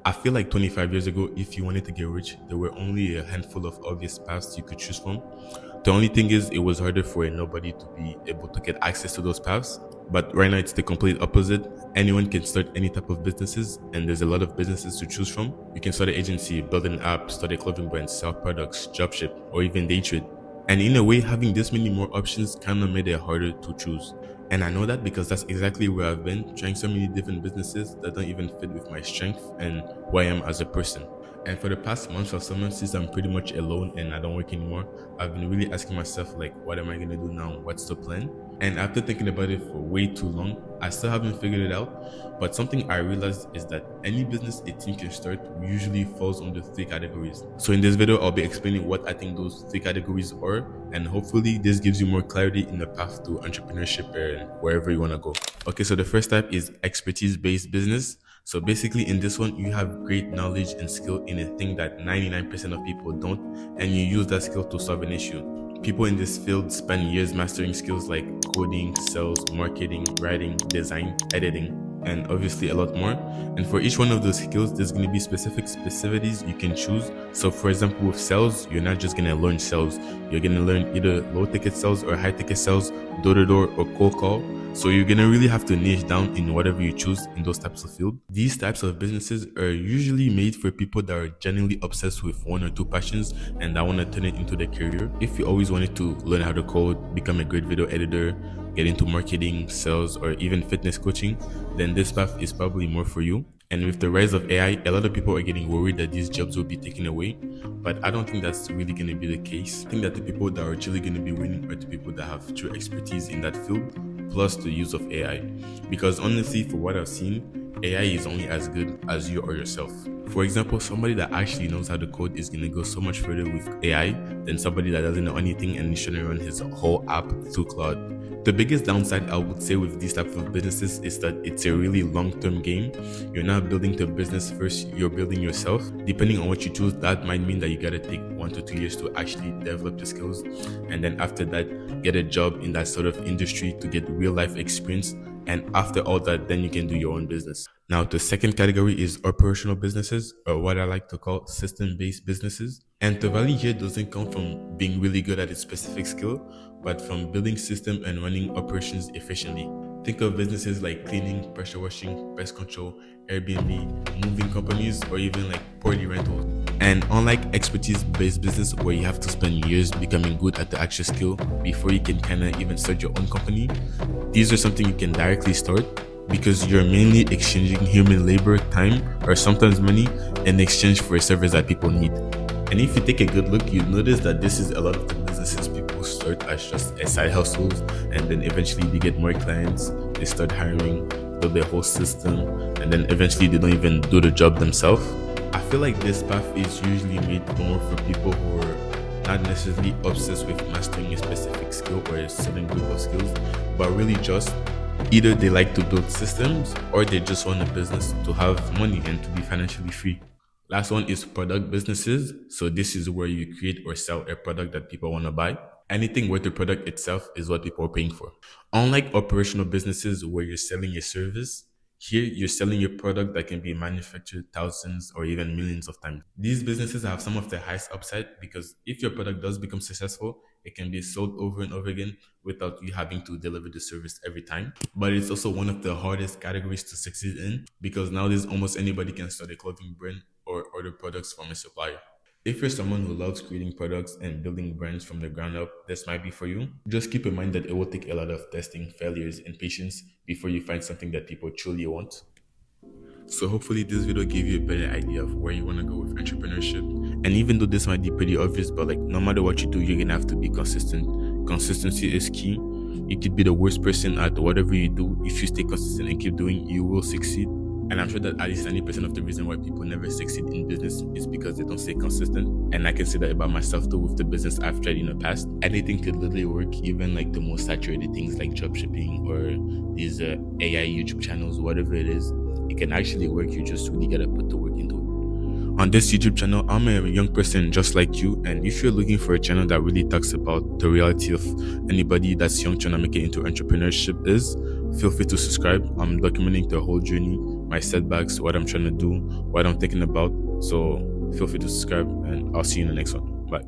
I feel like 25 years ago, if you wanted to get rich, there were only a handful of obvious paths you could choose from. The only thing is, it was harder for a nobody to be able to get access to those paths. But right now, it's the complete opposite. Anyone can start any type of businesses, and there's a lot of businesses to choose from. You can start an agency, build an app, start a clothing brand, sell products, dropship, or even day trade. And in a way, having this many more options kind of made it harder to choose. And I know that because that's exactly where I've been, trying so many different businesses that don't even fit with my strength and who I am as a person. And for the past month or so, since I'm pretty much alone and I don't work anymore, I've been really asking myself, like, what am I gonna do now? What's the plan? And after thinking about it for way too long, I still haven't figured it out. But something I realized is that any business a team can start usually falls under three categories. So in this video, I'll be explaining what I think those three categories are, and hopefully this gives you more clarity in the path to entrepreneurship and wherever you wanna go. Okay, so the first type is expertise-based business. So basically in this one, you have great knowledge and skill in a thing that 99% of people don't, and you use that skill to solve an issue. People in this field spend years mastering skills like coding, sales, marketing, writing, design, editing, and obviously a lot more. And for each one of those skills, there's going to be specific specificities you can choose. So for example, with sales, you're not just going to learn sales. You're going to learn either low ticket sales or high ticket sales, door-to-door or cold call. So you're going to really have to niche down in whatever you choose in those types of field. These types of businesses are usually made for people that are genuinely obsessed with one or two passions and that want to turn it into their career. If you always wanted to learn how to code, become a great video editor, get into marketing, sales, or even fitness coaching, then this path is probably more for you. And with the rise of AI, a lot of people are getting worried that these jobs will be taken away, but I don't think that's really going to be the case. I think that the people that are actually going to be winning are the people that have true expertise in that field, plus the use of AI. Because honestly, for what I've seen, AI is only as good as you or yourself. For example, somebody that actually knows how to code is going to go so much further with AI than somebody that doesn't know anything and is trying to run his whole app through Claude. The biggest downside I would say with these types of businesses is that it's a really long-term game. You're not building the business first, you're building yourself. Depending on what you choose, that might mean that you gotta take 1 to 2 years to actually develop the skills, and then after that, get a job in that sort of industry to get real life experience. And after all that, then you can do your own business. Now, the second category is operational businesses, or what I like to call system-based businesses. And the value here doesn't come from being really good at a specific skill, but from building system and running operations efficiently. Think of businesses like cleaning, pressure washing, pest control, Airbnb, moving companies, or even like poorly rentals. And unlike expertise-based business where you have to spend years becoming good at the actual skill before you can kind of even start your own company, these are something you can directly start because you're mainly exchanging human labor, time, or sometimes money in exchange for a service that people need. And if you take a good look, you'll notice that this is a lot of the businesses people start as just a side hustles, and then eventually they get more clients, they start hiring, build their whole system, and then eventually they don't even do the job themselves. I feel like this path is usually made more for people who are not necessarily obsessed with mastering a specific skill or a certain group of skills, but really just either they like to build systems or they just want a business to have money and to be financially free. Last one is product businesses. So this is where you create or sell a product that people want to buy. Anything worth the product itself is what people are paying for. Unlike operational businesses where you're selling a service, here you're selling a product that can be manufactured thousands or even millions of times. These businesses have some of the highest upside because if your product does become successful, it can be sold over and over again without you having to deliver the service every time. But it's also one of the hardest categories to succeed in because nowadays almost anybody can start a clothing brand or order products from a supplier. If you're someone who loves creating products and building brands from the ground up, this might be for you. Just keep in mind that it will take a lot of testing, failures, and patience before you find something that people truly want. So hopefully this video gave you a better idea of where you want to go with entrepreneurship. And even though this might be pretty obvious, but like no matter what you do, you're gonna have to be consistent. Consistency is key. You could be the worst person at whatever you do. If you stay consistent and keep doing, you will succeed. And I'm sure that at least 90% of the reason why people never succeed in business is because they don't stay consistent. And I can say that about myself too with the business I've tried in the past. Anything could literally work, even like the most saturated things like dropshipping or these AI YouTube channels, whatever it is. It can actually work. You just really gotta put the work into it. On this YouTube channel, I'm a young person just like you, and if you're looking for a channel that really talks about the reality of anybody that's young trying to make it into entrepreneurship is, feel free to subscribe. I'm documenting the whole journey my setbacks, what I'm trying to do, what I'm thinking about. So feel free to subscribe, and I'll see you in the next one. Bye.